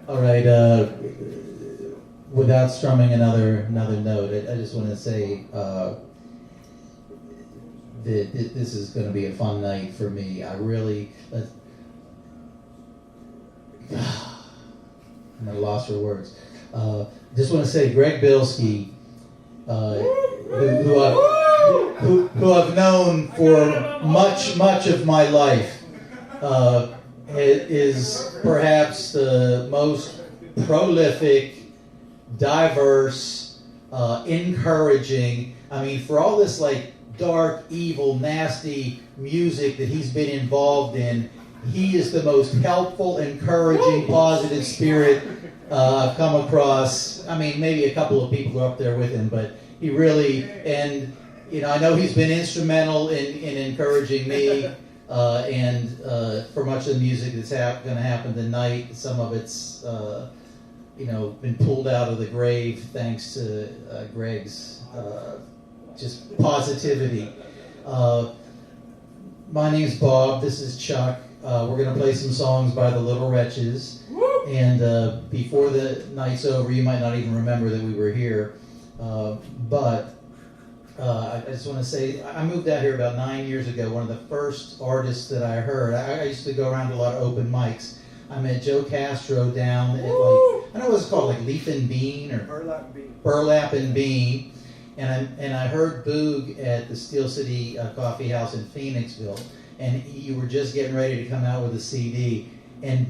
All right. Without strumming another note, I just want to say that this is going to be a fun night for me. I really, I'm at a loss for words. Just want to say, Greg Bilski, who I've known for much of my life, is perhaps the most prolific, diverse, encouraging. I mean, for all this like dark, evil, nasty music that he's been involved in, he is the most helpful, encouraging, positive spirit I've come across. I mean, maybe a couple of people are up there with him, but he really, and you know, I know he's been instrumental in encouraging me and for much of the music that's going to happen tonight. Some of it's been pulled out of the grave thanks to Greg's just positivity. My name's Bob. This is Chuck. We're going to play some songs by the Little Wretches. And before the night's over, you might not even remember that we were here. But I just want to say, I moved out here about 9 years ago. One of the first artists that I heard, I used to go around to a lot of open mics. I met Joe Castro down at, like, I don't know what it's called, like Leaf and Bean or Burlap and Bean. And I heard Boog at the Steel City Coffee House in Phoenixville, and you were just getting ready to come out with a CD, and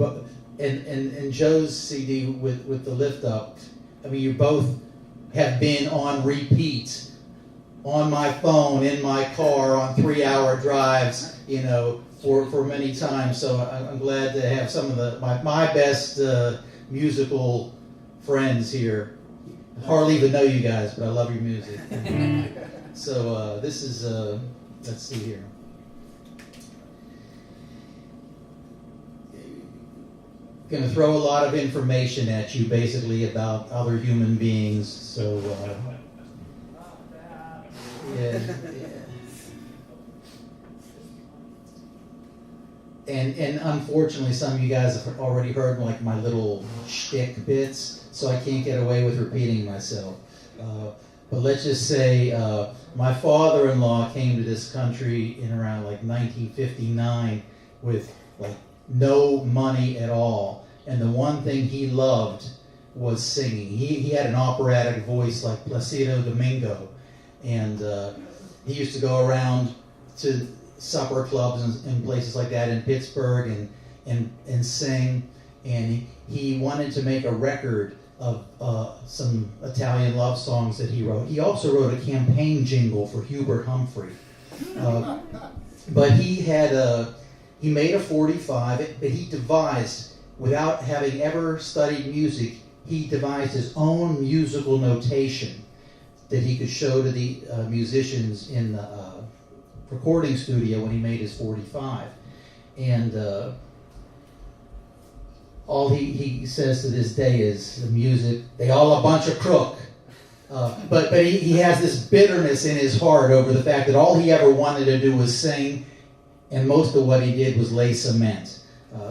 Joe's CD with the Lift Up. I mean, you both have been on repeat on my phone, in my car, on 3-hour drives, for many times. So I'm glad to have some of my best musical friends here. Hardly even know you guys, but I love your music. So this is, let's see here. Going to throw a lot of information at you, basically, about other human beings. So, yeah. And unfortunately, some of you guys have already heard like my little shtick bits, so I can't get away with repeating myself. But let's just say my father-in-law came to this country in around like 1959 with like no money at all, and the one thing he loved was singing. He had an operatic voice like Placido Domingo, and he used to go around to supper clubs and places like that in Pittsburgh and sing. And he wanted to make a record of some Italian love songs that he wrote. He also wrote a campaign jingle for Hubert Humphrey. But he made a 45, but he devised, without having ever studied music, he devised his own musical notation that he could show to the musicians in the recording studio when he made his 45. And all he says to this day is the music, they all a bunch of crook. But he has this bitterness in his heart over the fact that all he ever wanted to do was sing, and most of what he did was lay cement.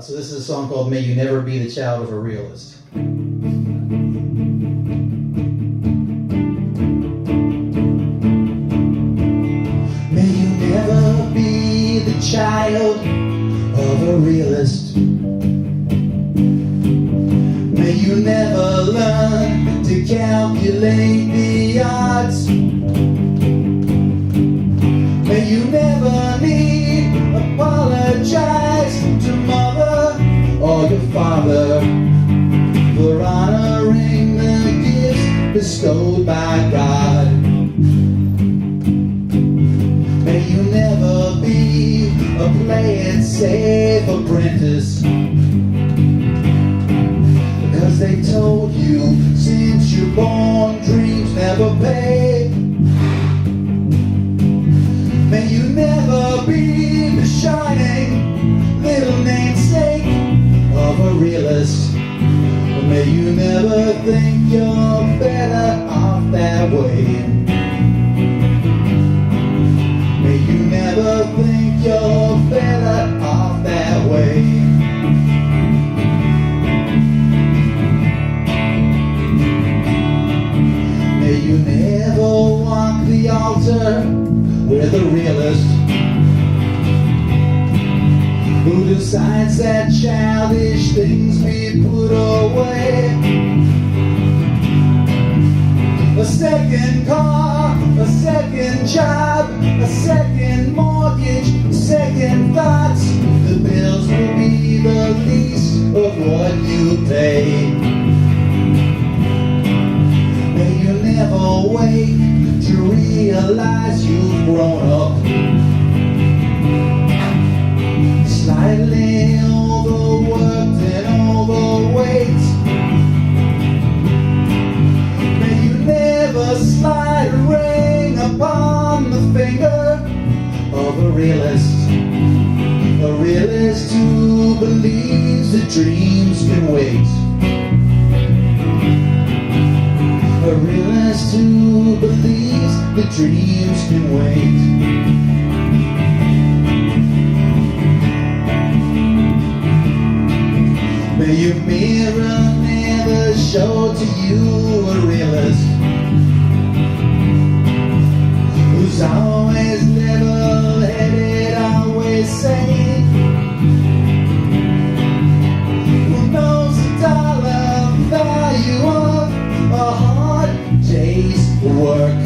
So this is a song called May You Never Be the Child of a Realist. May you never be the child of a realist. May you never learn to calculate the odds. May you never need apologize to mother or your father for honoring the gifts bestowed by God. May you never be a play it safe apprentice, because they told you since you're born dreams never pay. May you never be the shining little namesake of a realist. May you never think you're better off that way. May you never think you're better off that way. Besides that, childish things be put away. A second car, a second job, a second mortgage, second thoughts. The bills will be the least of what you pay. May you never wake to realize you've grown up. Slightly overworked and overweight. May you never slide a ring upon the finger of a realist who believes that dreams can wait. A realist who believes that dreams can wait. May your mirror never show to you a realist who's always level-headed, always sane, who knows the dollar value of a hard day's work,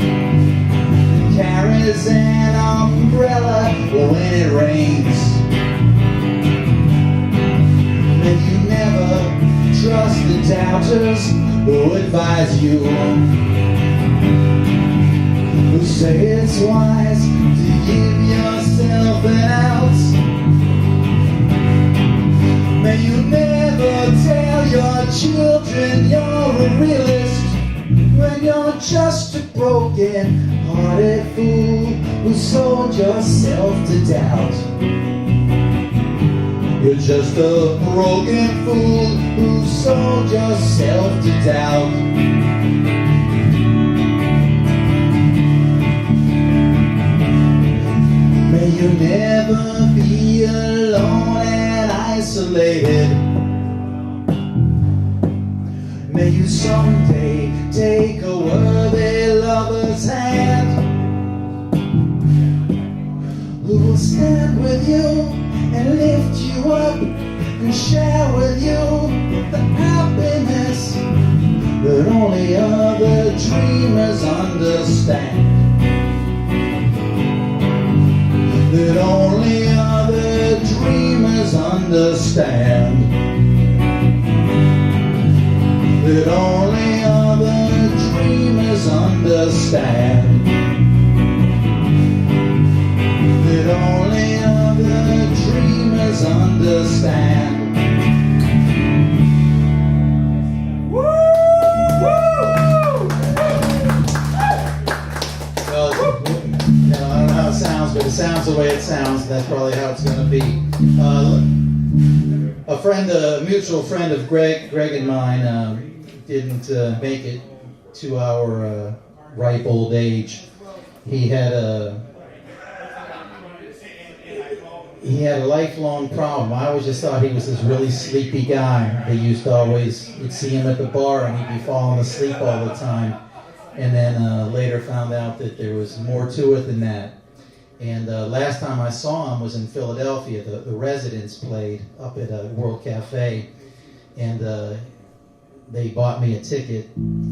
carries an umbrella when it rains. Trust the doubters who advise you, who say it's wise to give yourself an out. May you never tell your children you're a realist when you're just a broken-hearted fool who sold yourself to doubt. You're just a broken fool who sold yourself to doubt. May you never be alone and isolated. May you someday take a worthy lover's hand who will stand with you and lift you up and share with you the happiness that only other dreamers understand. That only other dreamers understand. That only other dreamers understand. That only other dreamers understand. Woo! Woo! Well, I don't know how it sounds, but it sounds the way it sounds. That's probably how it's going to be. A mutual friend of Greg and mine, didn't make it to our ripe old age. He had a lifelong problem. I always just thought he was this really sleepy guy. They used to always, you'd see him at the bar and he'd be falling asleep all the time. And then later found out that there was more to it than that. And last time I saw him was in Philadelphia. The Residents played up at World Cafe. And they bought me a ticket.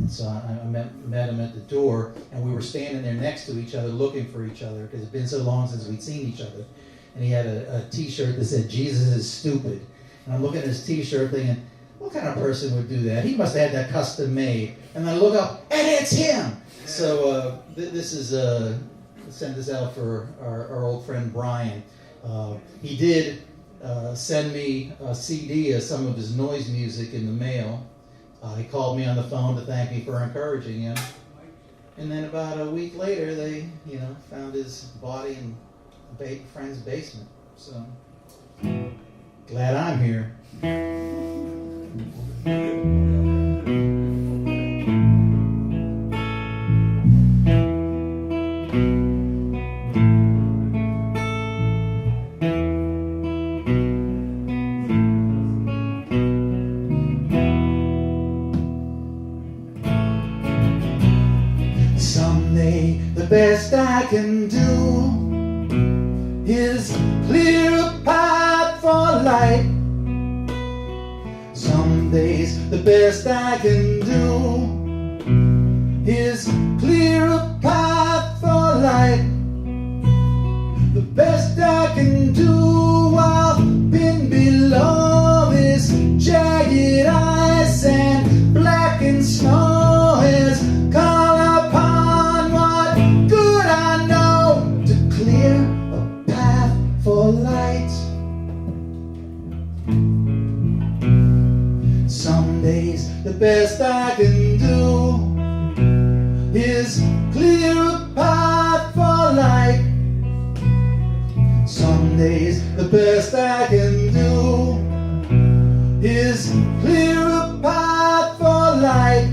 So I met him at the door. And we were standing there next to each other looking for each other because it's been so long since we'd seen each other. And he had a t-shirt that said, "Jesus is stupid." And I'm looking at his t-shirt thinking, what kind of person would do that? He must have had that custom made. And I look up, and it's him! So this is, send this out for our old friend Brian. He did send me a CD of some of his noise music in the mail. He called me on the phone to thank me for encouraging him. And then about a week later, they, found his body in a friend's basement. So, glad I'm here. Someday the best I can do is clear a path for life days the best I can do is clear a path for light. The best I can do while pinned below this jagged ice and blackened snow is call upon what good I know to clear a path for light. Some days the best I can do is clear a path for light. Some days the best I can do is clear a path for light.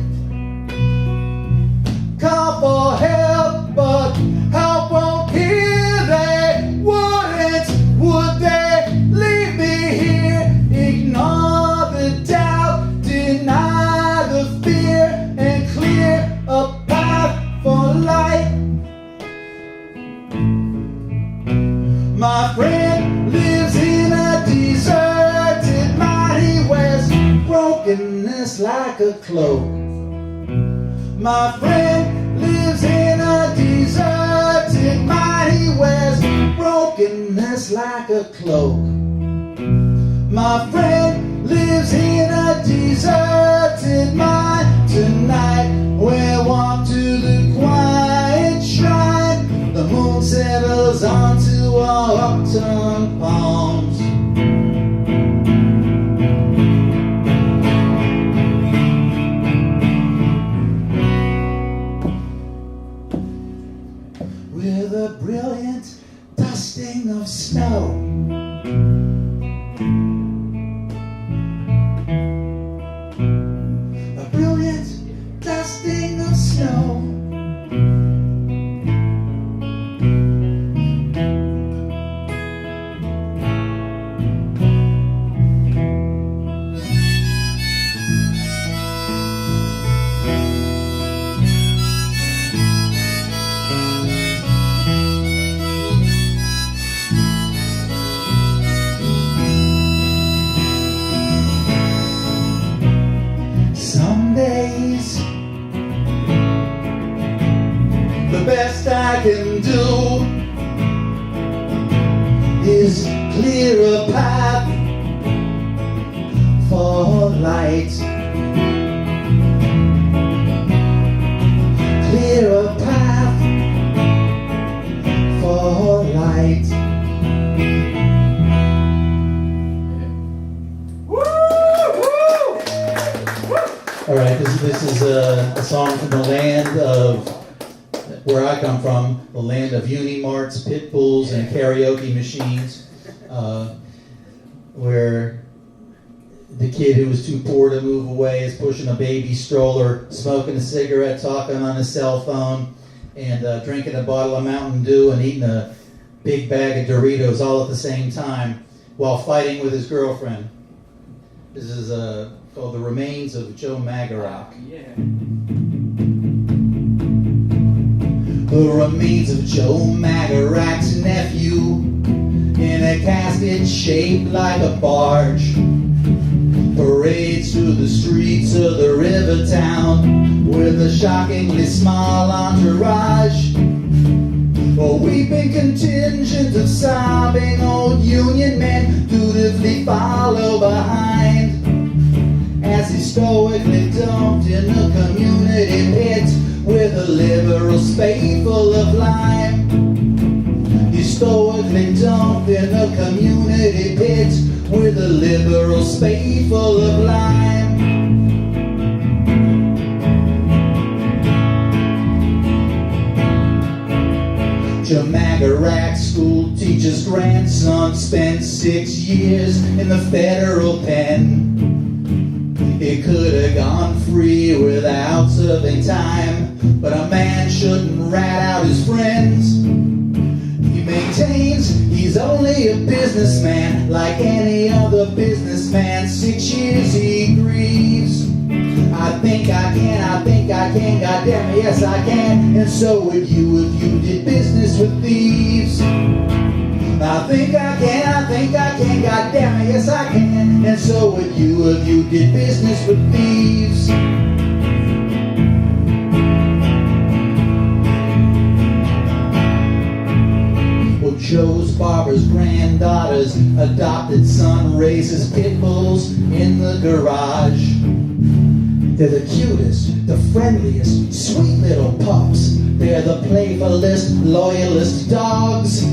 Call for help, but help won't hear. They wouldn't, would they leave me here? Ignore the doubt, deny the fear, and clear a path for light. My friend lives in a deserted mind. He wears brokenness like a cloak. My friend lives in a deserted mind. He wears brokenness like a cloak. My friend lives in a deserted mind. Tonight we'll walk to the quiet shrine. The moon settles onto our upturned palms. With a brilliant dusting of snow, a brilliant dusting of snow. Some days the best I can do is clear a path for light. Clear a path for light. All right, this is a song from the land of where I come from, the land of Unimarts, pit bulls, and karaoke machines, where the kid who was too poor to move away is pushing a baby stroller, smoking a cigarette, talking on his cell phone, and drinking a bottle of Mountain Dew and eating a big bag of Doritos all at the same time while fighting with his girlfriend. This is called The Remains of Joe Magarac. Yeah. The remains of Joe Magarac's nephew in a casket shaped like a barge parades through the streets of the river town with a shockingly small entourage. A weeping contingent of sobbing old Union men dutifully follow behind as he stoically dumped in a community pit with a liberal spade full of lime. He stoically dumped in a community pit with a liberal spade full of lime. Joe Magarac, school teacher's grandson, spent 6 years in the federal pen. He could have gone free without serving time, but a man shouldn't rat out his friends. He maintains he's only a businessman, like any other businessman. 6 years he grieves. I think I can, goddamn it, yes I can. And so would you if you did business with thieves. I think I can, God damn it, yes I can. And so would you if you did business with thieves. Well, Joe's barber's granddaughter's adopted son raises pit bulls in the garage. They're the cutest, the friendliest, sweet little pups. They're the playfulest, loyalist dogs.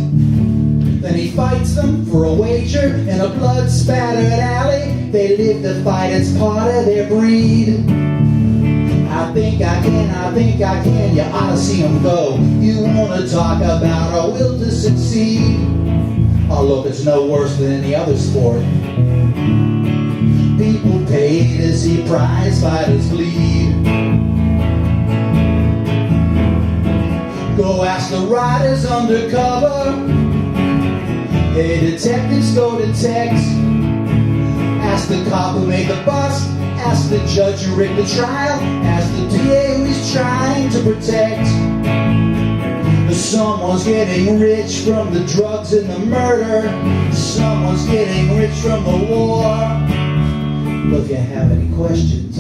Then he fights them for a wager in a blood-spattered alley. They live to fight, it's part of their breed. I think I can, you ought to see them go. You want to talk about our will to succeed? Oh look, it's no worse than any other sport. People pay to see prize fighters bleed. Go ask the riders undercover. Hey, detectives, go to text. Ask the cop who made the bust. Ask the judge who rigged the trial. Ask the DA who he's trying to protect. Someone's getting rich from the drugs and the murder. Someone's getting rich from the war. Well, if you have any questions,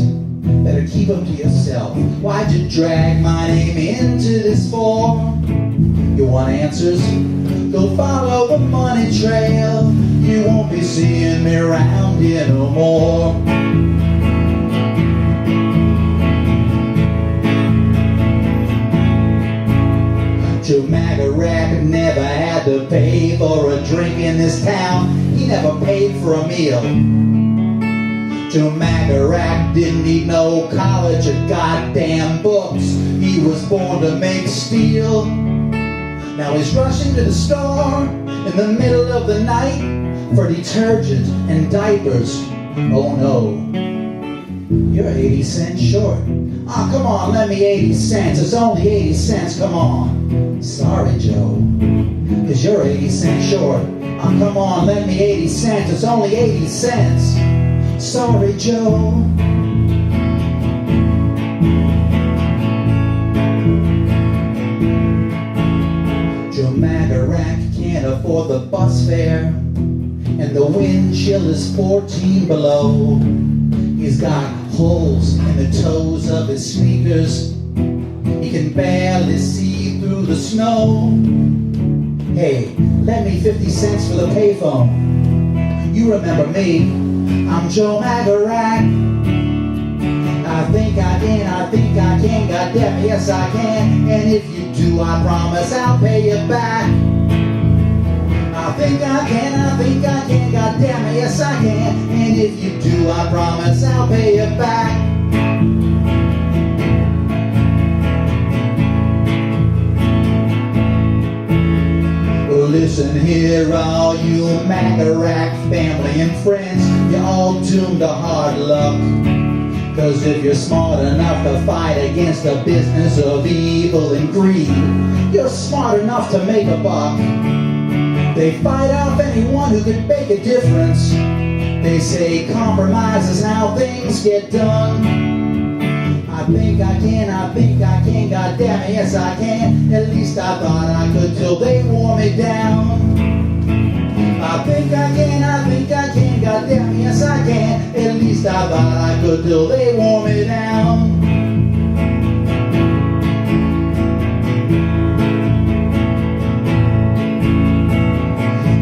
better keep them to yourself. Why'd you drag my name into this for? You want answers? Go follow the money trail. You won't be seeing me around here no more. Joe Magarac never had to pay for a drink in this town. He never paid for a meal. Joe Magarac didn't need no college or goddamn books. He was born to make steel. Now he's rushing to the store in the middle of the night for detergent and diapers. Oh no, you're 80 cents short. Oh, come on, lend me 80 cents. It's only 80 cents, come on. Sorry, Joe, 'cause you're 80 cents short. Oh, come on, lend me 80 cents. It's only 80 cents. Sorry, Joe. Joe Magarac can't afford the bus fare, and the wind chill is 14 below. He's got holes in the toes of his sneakers. He can barely see through the snow. Hey, lend me 50 cents for the payphone. You remember me, I'm Joe Magarac. I think I can, goddamn, yes I can. And if you do, I promise I'll pay you back. I think I can, goddamn, yes I can. And if you do, I promise I'll pay you back. Listen here, all you Magarac family and friends, you're all doomed to hard luck. 'Cause if you're smart enough to fight against the business of evil and greed, you're smart enough to make a buck. They fight off anyone who could make a difference. They say compromise is how things get done. I think I can, goddamn it, yes I can. At least I thought I could till they wore me down. I think I can, goddamn it, yes I can. At least I thought I could till they wore me down.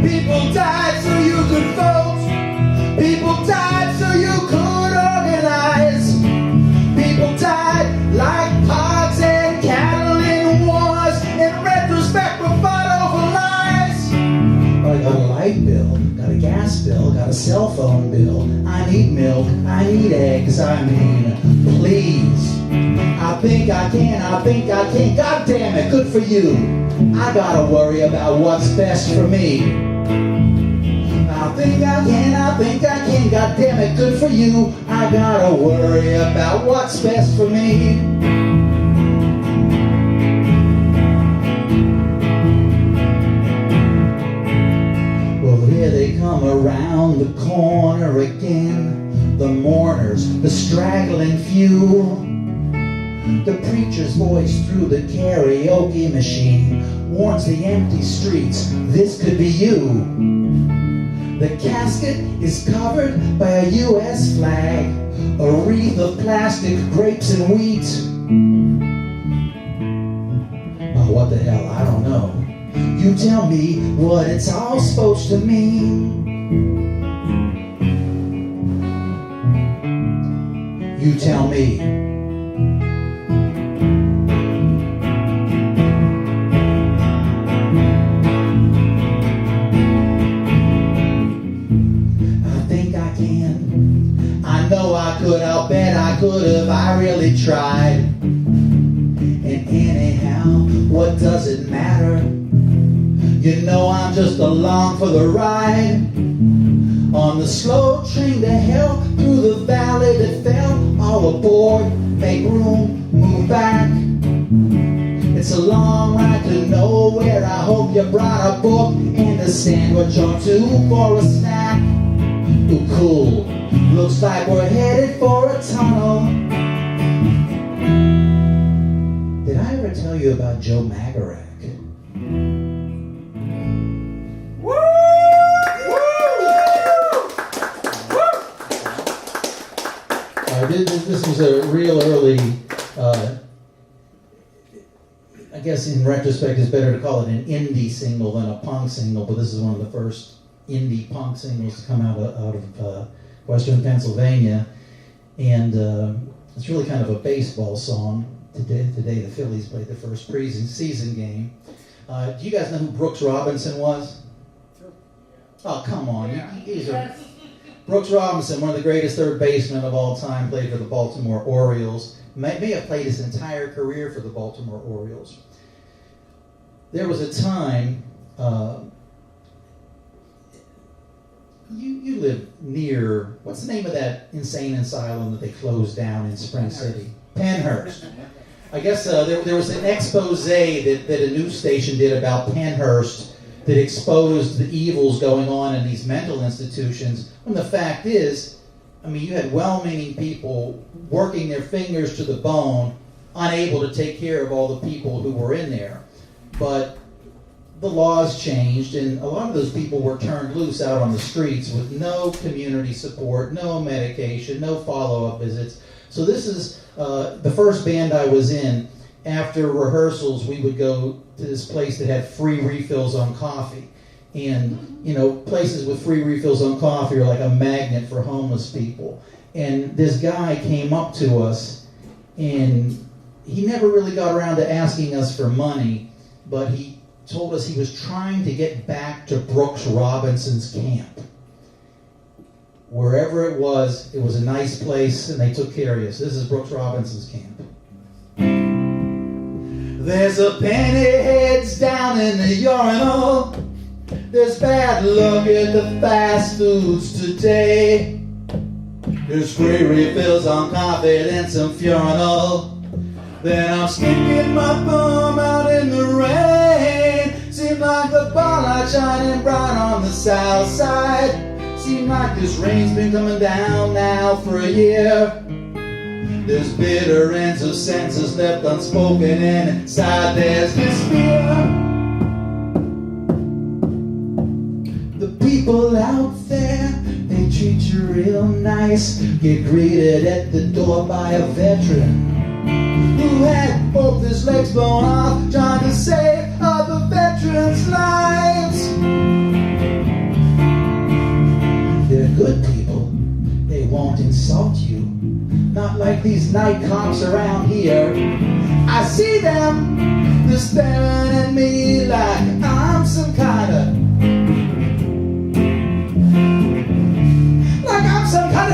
People died so you could vote. People died so you could organize. People died like hogs and cattle in wars. In retrospect, we fought over lies. I got a light bill, got a gas bill, got a cell phone bill. I need milk, I need eggs, I mean, please. I think I can, God damn it, good for you. I gotta worry about what's best for me. I think I can, God damn it, good for you. I gotta worry about what's best for me. Well, here they come around the corner again. The mourners, the straggling few. The preacher's voice through the karaoke machine. warns the empty streets, this could be you. The casket is covered by a U.S. flag, a wreath of plastic grapes and wheat. Oh, what the hell, I don't know. You tell me what it's all supposed to mean. You tell me. I think I can. I know I could. I'll bet I could if I really tried. And anyhow, what does it matter? You know I'm just along for the ride. On the slow train to hell, through the valley that fell. All aboard, make room, move back. It's a long ride to nowhere. I hope you brought a book and a sandwich or two for a snack. Ooh, cool. Looks like we're headed for a tunnel. Did I ever tell you about Joe Magarac? This was a real early, I guess in retrospect it's better to call it an indie single than a punk single, but this is one of the first indie punk singles to come out of Western Pennsylvania. And it's really kind of a baseball song. Today the Phillies played their first preseason game. Do you guys know who Brooks Robinson was? Sure. Oh, come on. Yeah. Brooks Robinson, one of the greatest third basemen of all time, played for the Baltimore Orioles. May have played his entire career for the Baltimore Orioles. There was a time, you live near, what's the name of that insane asylum that they closed down in Spring City? Pennhurst. I guess there was an expose that a news station did about Pennhurst that exposed the evils going on in these mental institutions. When the fact is, I mean, you had well-meaning people working their fingers to the bone, unable to take care of all the people who were in there. But the laws changed, and a lot of those people were turned loose out on the streets with no community support, no medication, no follow-up visits. So this is the first band I was in. After rehearsals, we would go to this place that had free refills on coffee. And, you know, places with free refills on coffee are like a magnet for homeless people. And this guy came up to us, and he never really got around to asking us for money, but he told us he was trying to get back to Brooks Robinson's camp. Wherever it was a nice place, and they took care of us. This is Brooks Robinson's camp. There's a penny heads down in the urinal. There's bad luck at the fast foods today. There's free refills on coffee and some Furinol. Then I'm sticking my thumb out in the rain. Seems like the spotlight shining bright on the south side. Seems like this rain's been coming down now for a year. There's bitter ends of sentences left unspoken, and inside there's this fear. The people out there, they treat you real nice. Get greeted at the door by a veteran who had both his legs blown off trying to save other veterans' lives. They're good people, they won't insult you. Not like these night cops around here. I see them, they're staring at me like I'm some kind of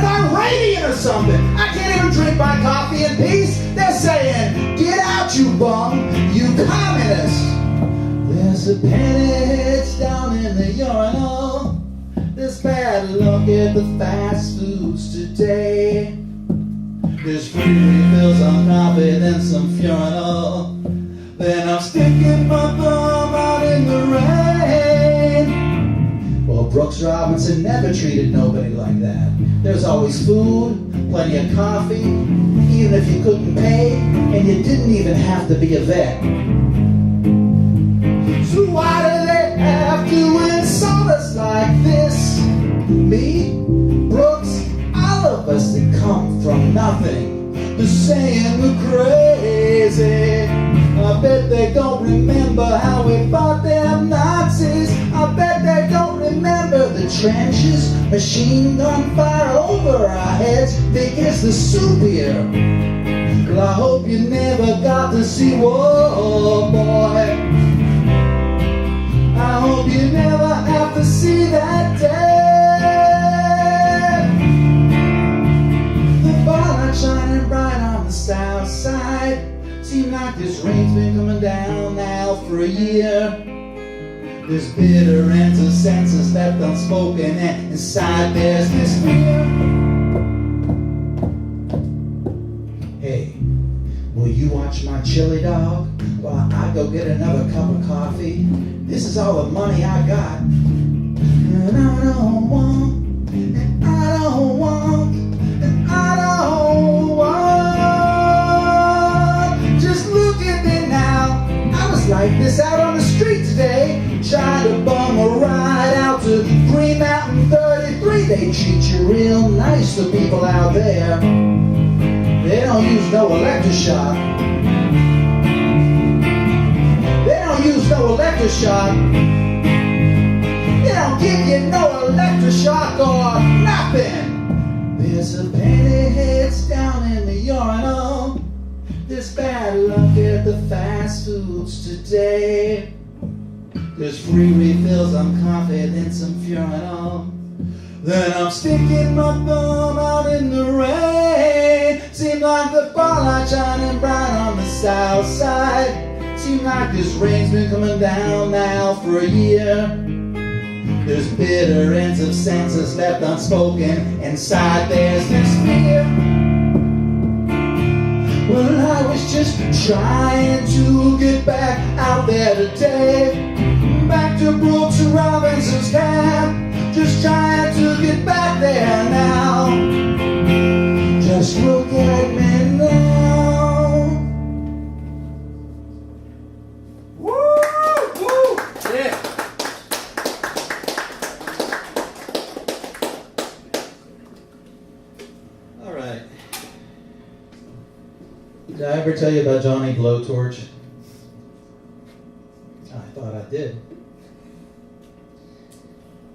Iranian or something. I can't even drink my coffee in peace. They're saying, get out you bum, you communist. There's a penny heads down in the urinal. There's bad luck at the fast foods today. There's free refills on coffee, then some Furinol. Then I'm sticking my thumb out in the rain. Well, Brooks Robinson never treated nobody like that. There's always food, plenty of coffee, even if you couldn't pay, and you didn't even have to be a vet. So why do they have to insult us like this? Me, Brooks, all of us that come from nothing, they're saying we're crazy. I bet they don't remember how we fought them Nazis. I bet they don't remember the trenches, machine gun fire over our heads, thick as the soup here. Well, I hope you never got to see war, boy. I hope you never have to see that day. The bar shining bright on the south side. Seems like this rain's been coming down now for a year. There's bitter ends of senses left unspoken, and inside there's this fear. Hey, will you watch my chili dog while I go get another cup of coffee? This is all the money I got, and I don't want, and I don't want, and I don't want. Just look at me now. I was like this out on the street today, trying to bum a ride out to Green Mountain 33. They treat you real nice, the people out there. They don't use no electroshock. They don't use no electroshock. They don't give you no electroshock or nothing. There's a penny heads down in the urinal. There's bad luck at the fast foods today. There's free refills, I'm confident, some furinol. Then I'm sticking my thumb out in the rain. Seems like the bar light shining bright on the south side. Seems like this rain's been coming down now for a year. There's bitter ends of senses left unspoken. Inside there's this fear. Well, I was just trying to get back out there today. Back to Brooks and Robinson's camp. Just trying to get back there now. Just look at me now. Woo! Woo! Yeah. All right. Did I ever tell you about Johnny Blowtorch? I thought I did.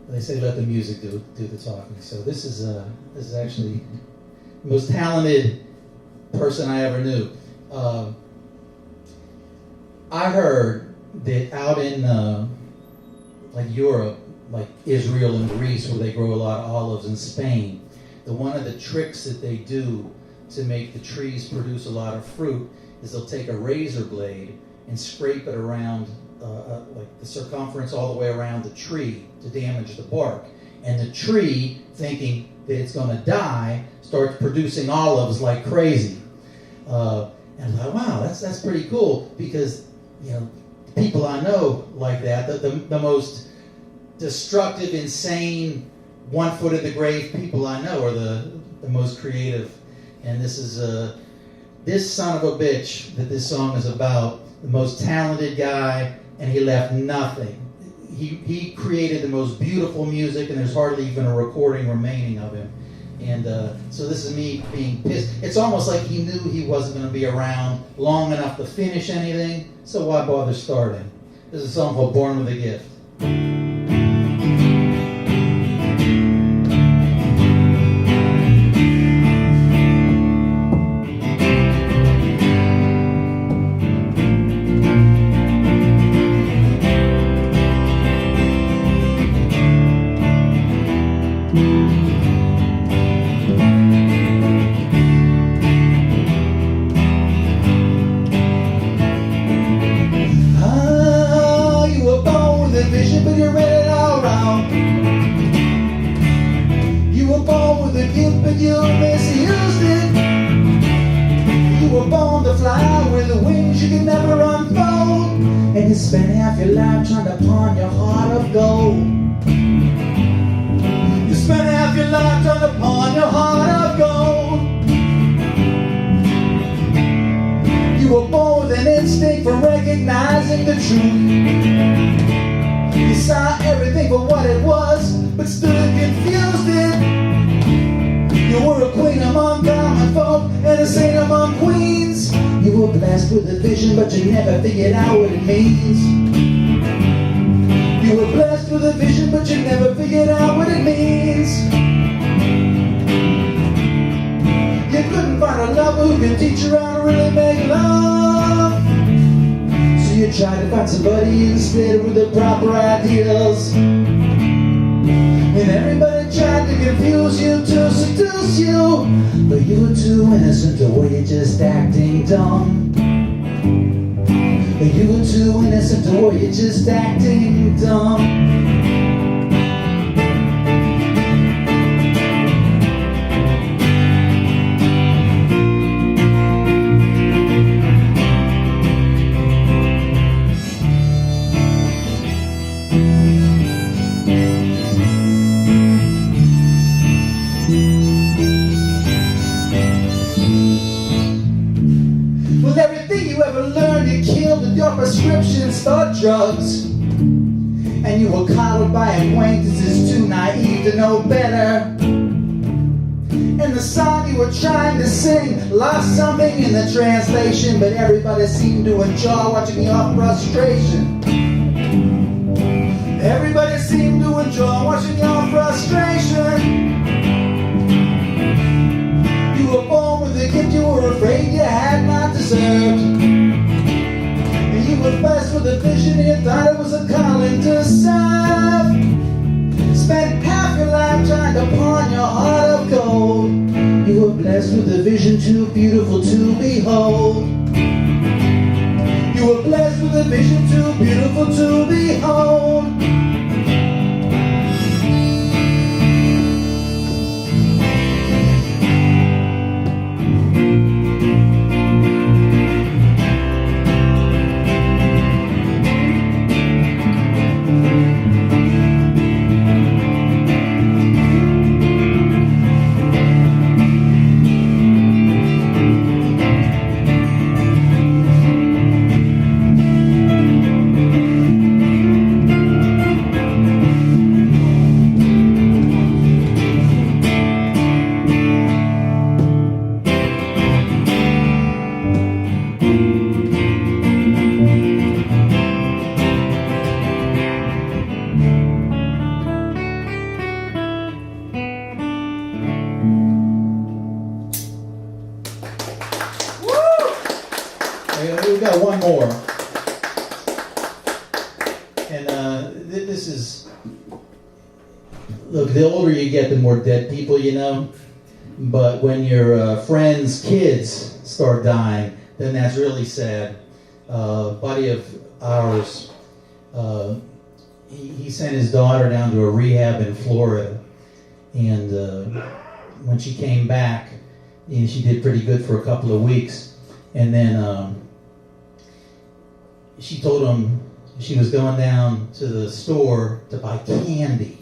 They say let the music do the talking. So this is actually the most talented person I ever knew. I heard that out in like Europe, like Israel and Greece, where they grow a lot of olives, in Spain, one of the tricks that they do to make the trees produce a lot of fruit is they'll take a razor blade and scrape it around like the circumference all the way around the tree to damage the bark. And the tree, thinking that it's going to die, starts producing olives like crazy. And I thought, wow, that's pretty cool, because people I know like that, the most destructive, insane, 1 foot in the grave people I know are the most creative. And this is this son of a bitch that this song is about, the most talented guy, and he left nothing. He created the most beautiful music, and there's hardly even a recording remaining of him. And so this is me being pissed. It's almost like he knew he wasn't going to be around long enough to finish anything, so why bother starting? This is a song called Born with a Gift. You spent half your life trying to pawn your heart of gold. You spent half your life trying to pawn your heart of gold. You were born with an instinct for recognizing the truth. been a saint among queens. You were blessed with a vision, but you never figured out what it means. You were blessed with a vision, but you never figured out what it means. You couldn't find a lover who could teach you how to really make love. So you tried to find somebody instead with the proper ideals. And everybody tried to confuse you, to seduce you, but you were too innocent, or were you just acting dumb? You were too innocent, or were you just acting dumb? Prescriptions for drugs, and you were coddled by acquaintances too naive to know better. And the song you were trying to sing lost something in the translation, but everybody seemed to enjoy watching your frustration. Everybody seemed to enjoy watching your frustration. You were born with a gift you were afraid you had not deserved. You were blessed with a vision and you thought it was a calling to serve. Spent half your life trying to pawn your heart of gold. You were blessed with a vision too beautiful to behold. You were blessed with a vision too beautiful to behold. We've got one more, and this is, look, the older you get, the more dead people you know, but when your friends' kids start dying, then that's really sad. A buddy of ours, he sent his daughter down to a rehab in Florida, and when she came back, she did pretty good for a couple of weeks, and then she told him she was going down to the store to buy candy.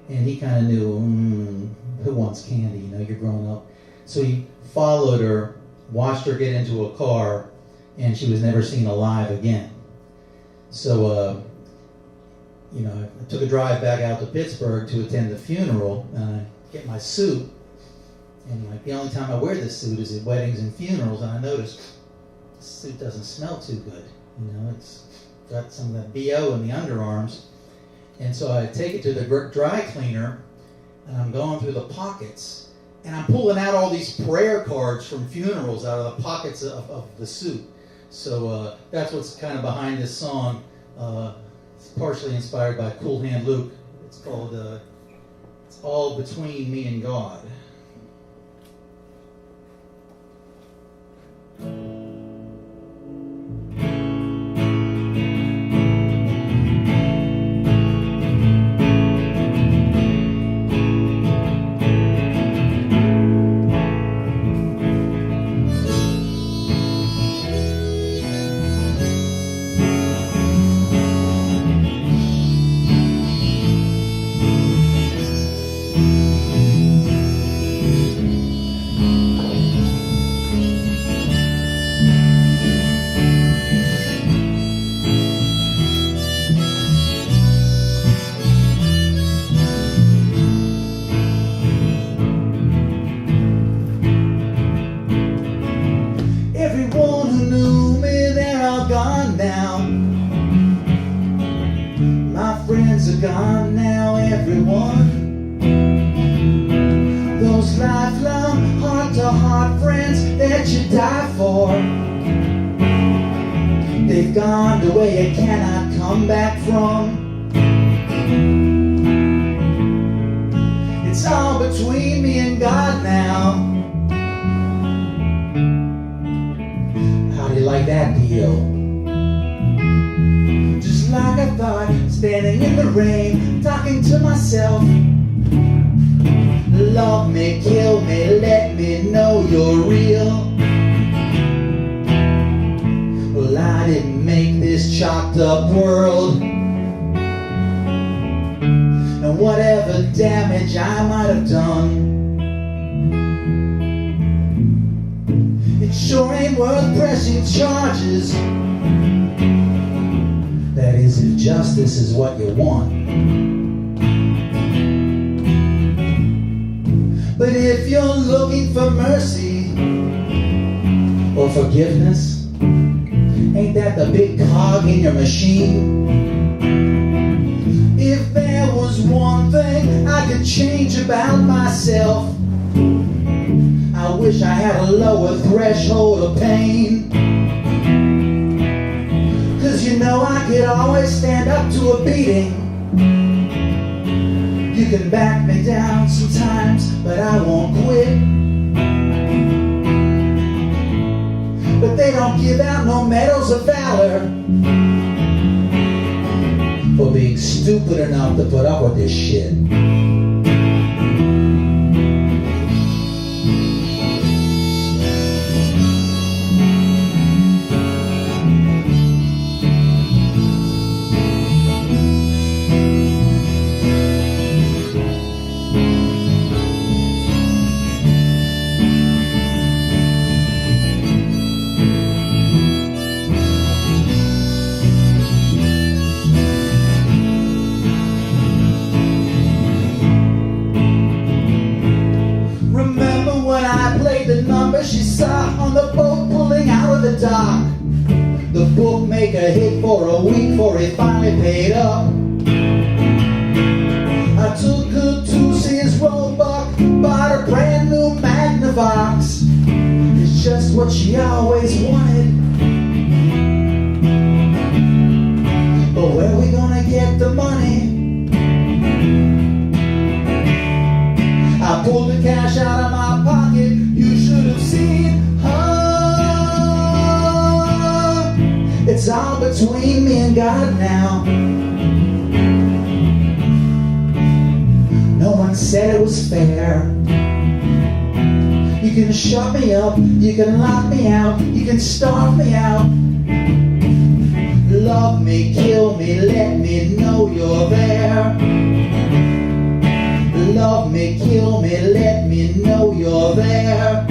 And he kind of knew, who wants candy? You know, you're growing up. So he followed her, watched her get into a car, and she was never seen alive again. So, I took a drive back out to Pittsburgh to attend the funeral, and I get my suit. And the only time I wear this suit is at weddings and funerals, and I noticed this suit doesn't smell too good. It's got some of that BO in the underarms. And so I take it to the dry cleaner, and I'm going through the pockets, and I'm pulling out all these prayer cards from funerals out of the pockets of the suit. So that's what's kind of behind this song. It's partially inspired by Cool Hand Luke. It's called It's All Between Me and God. lifelong heart-to-heart friends that you die for. They've gone the way you cannot come back from. It's all between me and God now. How do you like that deal? Just like I thought, standing in the rain, talking to myself. Love me, kill me, let me know you're real. Well, I didn't make this chopped up world, and whatever damage I might have done, it sure ain't worth pressing charges. That is, if justice is what you want. But if you're looking for mercy or forgiveness, ain't that the big cog in your machine? If there was one thing I could change about myself, I wish I had a lower threshold of pain. 'Cause you know I could always stand up to a beating. You can back me down sometimes, but I won't quit. But they don't give out no medals of valor for being stupid enough to put up with this shit. The number she saw on the boat pulling out of the dock. The bookmaker hid for a week before he finally paid up. I took her to see his Roebuck, bought a brand new Magnavox. It's just what she always wanted. But where we gonna get the money? I pulled the cash out of my pocket. You should have seen her. It's all between me and God now. No one said it was fair. You can shut me up, you can lock me out, you can starve me out. Love me, kill me, let me know you're there. Love me, kill me, let me know you're there.